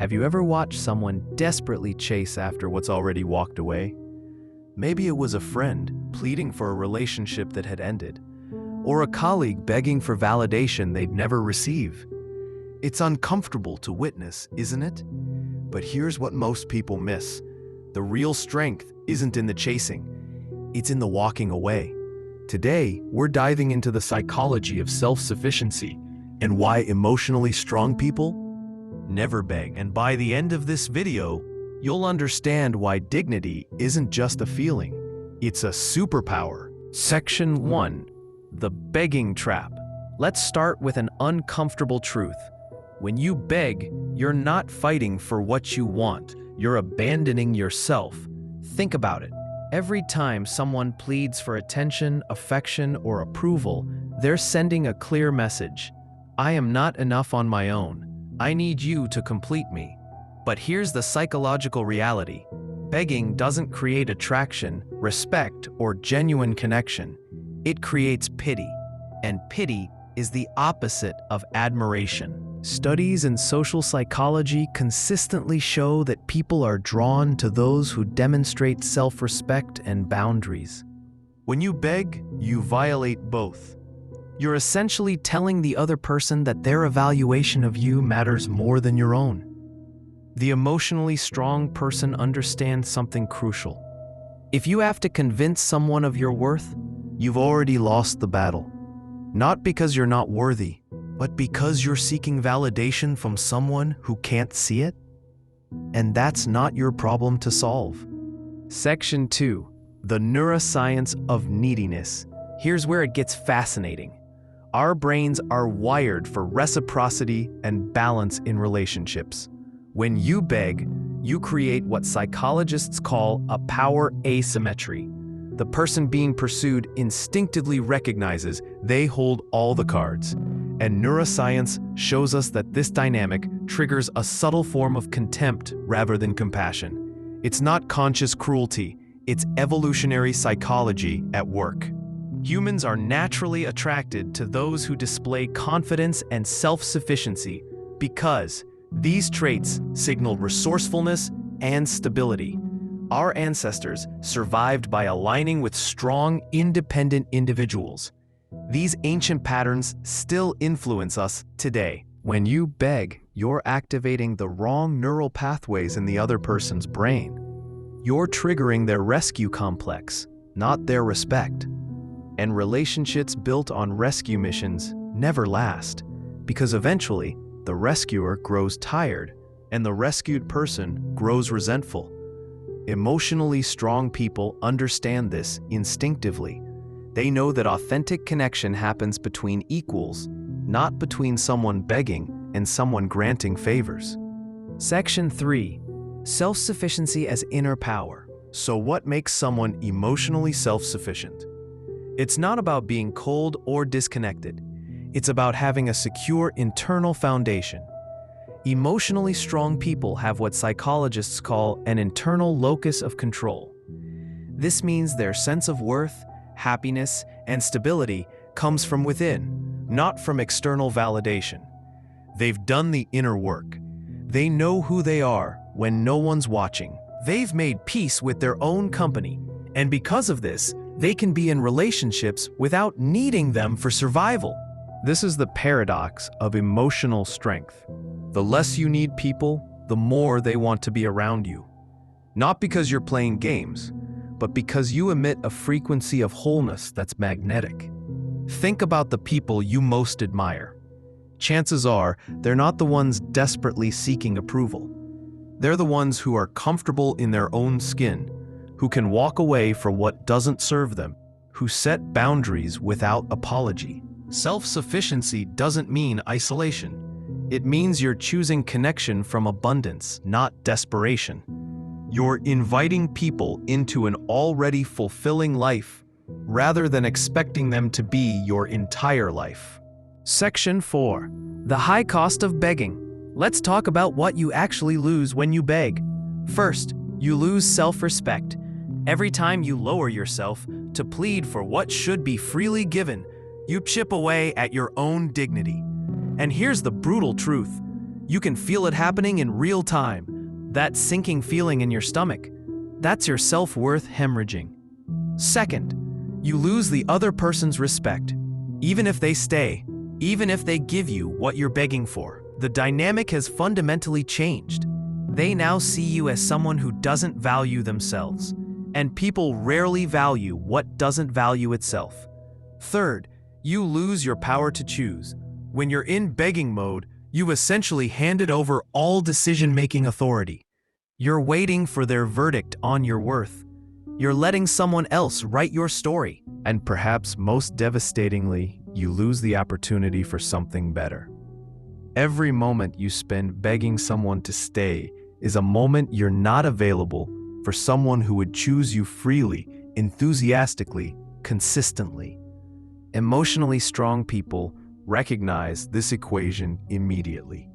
Have you ever watched someone desperately chase after what's already walked away? Maybe it was a friend pleading for a relationship that had ended, or a colleague begging for validation they'd never receive. It's uncomfortable to witness, isn't it? But here's what most people miss. The real strength isn't in the chasing, it's in the walking away. Today, we're diving into the psychology of self-sufficiency and why emotionally strong people never beg. And by the end of this video, you'll understand why dignity isn't just a feeling, it's a superpower. Section 1. The begging trap. Let's start with an uncomfortable truth. When you beg, you're not fighting for what you want, you're abandoning yourself. Think about it. Every time someone pleads for attention, affection, or approval, they're sending a clear message. I am not enough on my own. I need you to complete me. But here's the psychological reality. Begging doesn't create attraction, respect, or genuine connection. It creates pity. And pity is the opposite of admiration. Studies in social psychology consistently show that people are drawn to those who demonstrate self-respect and boundaries. When you beg, you violate both. You're essentially telling the other person that their evaluation of you matters more than your own. The emotionally strong person understands something crucial. If you have to convince someone of your worth, you've already lost the battle. Not because you're not worthy, but because you're seeking validation from someone who can't see it. And that's not your problem to solve. Section 2. The neuroscience of neediness. Here's where it gets fascinating. Our brains are wired for reciprocity and balance in relationships. When you beg, you create what psychologists call a power asymmetry. The person being pursued instinctively recognizes they hold all the cards. And neuroscience shows us that this dynamic triggers a subtle form of contempt rather than compassion. It's not conscious cruelty, it's evolutionary psychology at work. Humans are naturally attracted to those who display confidence and self-sufficiency because these traits signal resourcefulness and stability. Our ancestors survived by aligning with strong, independent individuals. These ancient patterns still influence us today. When you beg, you're activating the wrong neural pathways in the other person's brain. You're triggering their rescue complex, not their respect. And relationships built on rescue missions never last, because eventually the rescuer grows tired and the rescued person grows resentful. Emotionally strong people understand this instinctively. They know that authentic connection happens between equals, not between someone begging and someone granting favors. Section 3. Self-sufficiency as inner power. So what makes someone emotionally self-sufficient? It's not about being cold or disconnected. It's about having a secure internal foundation. Emotionally strong people have what psychologists call an internal locus of control. This means their sense of worth, happiness, and stability comes from within, not from external validation. They've done the inner work. They know who they are when no one's watching. They've made peace with their own company, and because of this, they can be in relationships without needing them for survival. This is the paradox of emotional strength. The less you need people, the more they want to be around you. Not because you're playing games, but because you emit a frequency of wholeness that's magnetic. Think about the people you most admire. Chances are they're not the ones desperately seeking approval. They're the ones who are comfortable in their own skin, who can walk away from what doesn't serve them, who set boundaries without apology. Self-sufficiency doesn't mean isolation. It means you're choosing connection from abundance, not desperation. You're inviting people into an already fulfilling life, rather than expecting them to be your entire life. Section 4. The high cost of begging. Let's talk about what you actually lose when you beg. First, you lose self-respect. Every time you lower yourself to plead for what should be freely given, you chip away at your own dignity. And here's the brutal truth. You can feel it happening in real time. That sinking feeling in your stomach. That's your self-worth hemorrhaging. Second, you lose the other person's respect. Even if they stay, even if they give you what you're begging for, the dynamic has fundamentally changed. They now see you as someone who doesn't value themselves, and people rarely value what doesn't value itself. Third, you lose your power to choose. When you're in begging mode, you essentially handed over all decision-making authority. You're waiting for their verdict on your worth. You're letting someone else write your story. And perhaps most devastatingly, you lose the opportunity for something better. Every moment you spend begging someone to stay is a moment you're not available for someone who would choose you freely, enthusiastically, consistently. Emotionally strong people recognize this equation immediately.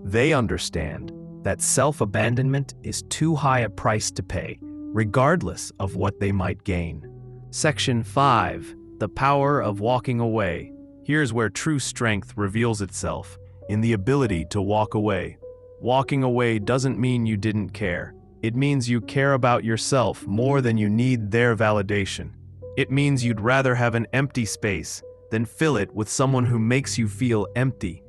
They understand that self-abandonment is too high a price to pay, regardless of what they might gain. Section 5. The power of walking away. Here's where true strength reveals itself, in the ability to walk away. Walking away doesn't mean you didn't care. It means you care about yourself more than you need their validation. It means you'd rather have an empty space than fill it with someone who makes you feel empty.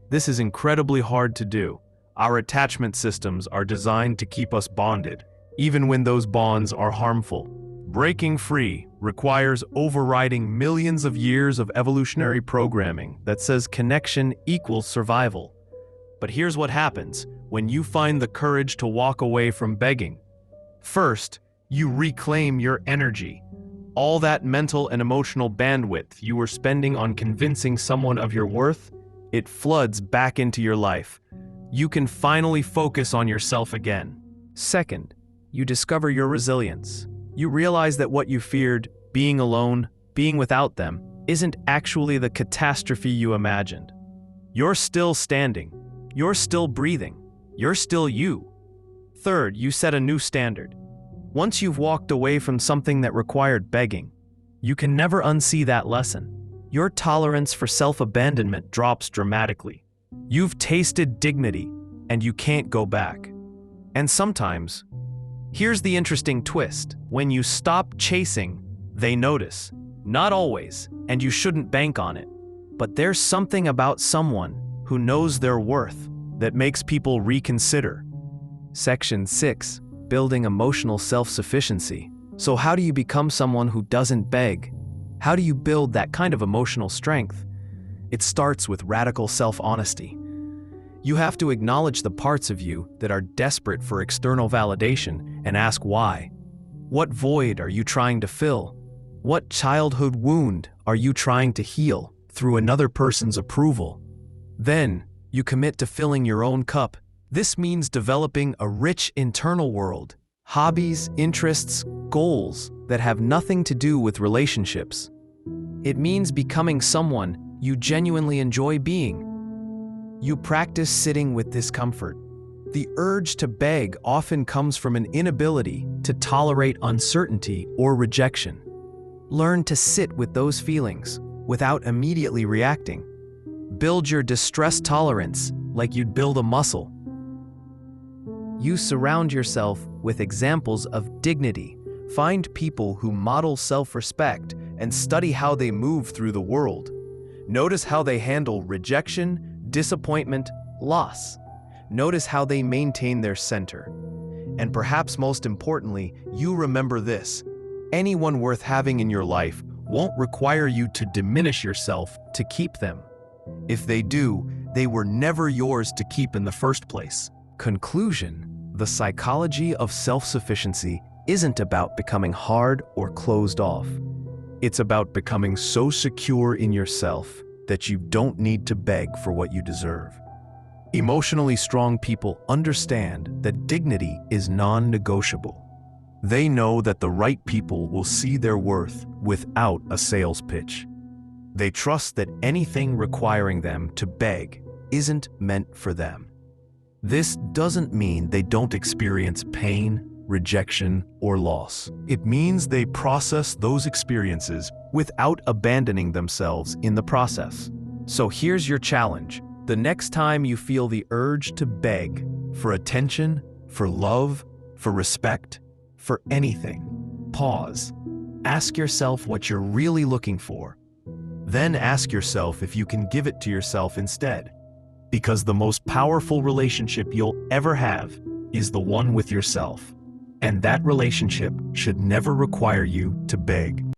This is incredibly hard to do. Our attachment systems are designed to keep us bonded, even when those bonds are harmful. Breaking free requires overriding millions of years of evolutionary programming that says connection equals survival. But here's what happens when you find the courage to walk away from begging. First, you reclaim your energy. All that mental and emotional bandwidth you were spending on convincing someone of your worth, it floods back into your life. You can finally focus on yourself again. Second, you discover your resilience. You realize that what you feared, being alone, being without them, isn't actually the catastrophe you imagined. You're still standing. You're still breathing. You're still you. Third, you set a new standard. Once you've walked away from something that required begging, you can never unsee that lesson. Your tolerance for self-abandonment drops dramatically. You've tasted dignity, and you can't go back. And sometimes, here's the interesting twist. When you stop chasing, they notice. Not always, and you shouldn't bank on it. But there's something about someone who knows their worth that makes people reconsider. Section 6. Building emotional self-sufficiency. So how do you become someone who doesn't beg? How do you build that kind of emotional strength? It starts with radical self-honesty. You have to acknowledge the parts of you that are desperate for external validation and ask why. What void are you trying to fill? What childhood wound are you trying to heal through another person's approval? Then, you commit to filling your own cup. This means developing a rich internal world, hobbies, interests, goals that have nothing to do with relationships. It means becoming someone you genuinely enjoy being. You practice sitting with discomfort. The urge to beg often comes from an inability to tolerate uncertainty or rejection. Learn to sit with those feelings without immediately reacting. Build your distress tolerance like you'd build a muscle. You surround yourself with examples of dignity. Find people who model self-respect and study how they move through the world. Notice how they handle rejection, disappointment, loss. Notice how they maintain their center. And perhaps most importantly, you remember this. Anyone worth having in your life won't require you to diminish yourself to keep them. If they do, they were never yours to keep in the first place. Conclusion: the psychology of self-sufficiency isn't about becoming hard or closed off. It's about becoming so secure in yourself that you don't need to beg for what you deserve. Emotionally strong people understand that dignity is non-negotiable. They know that the right people will see their worth without a sales pitch. They trust that anything requiring them to beg isn't meant for them. This doesn't mean they don't experience pain, rejection, or loss. It means they process those experiences without abandoning themselves in the process. So here's your challenge. The next time you feel the urge to beg for attention, for love, for respect, for anything, pause. Ask yourself what you're really looking for. Then ask yourself if you can give it to yourself instead. Because the most powerful relationship you'll ever have is the one with yourself. And that relationship should never require you to beg.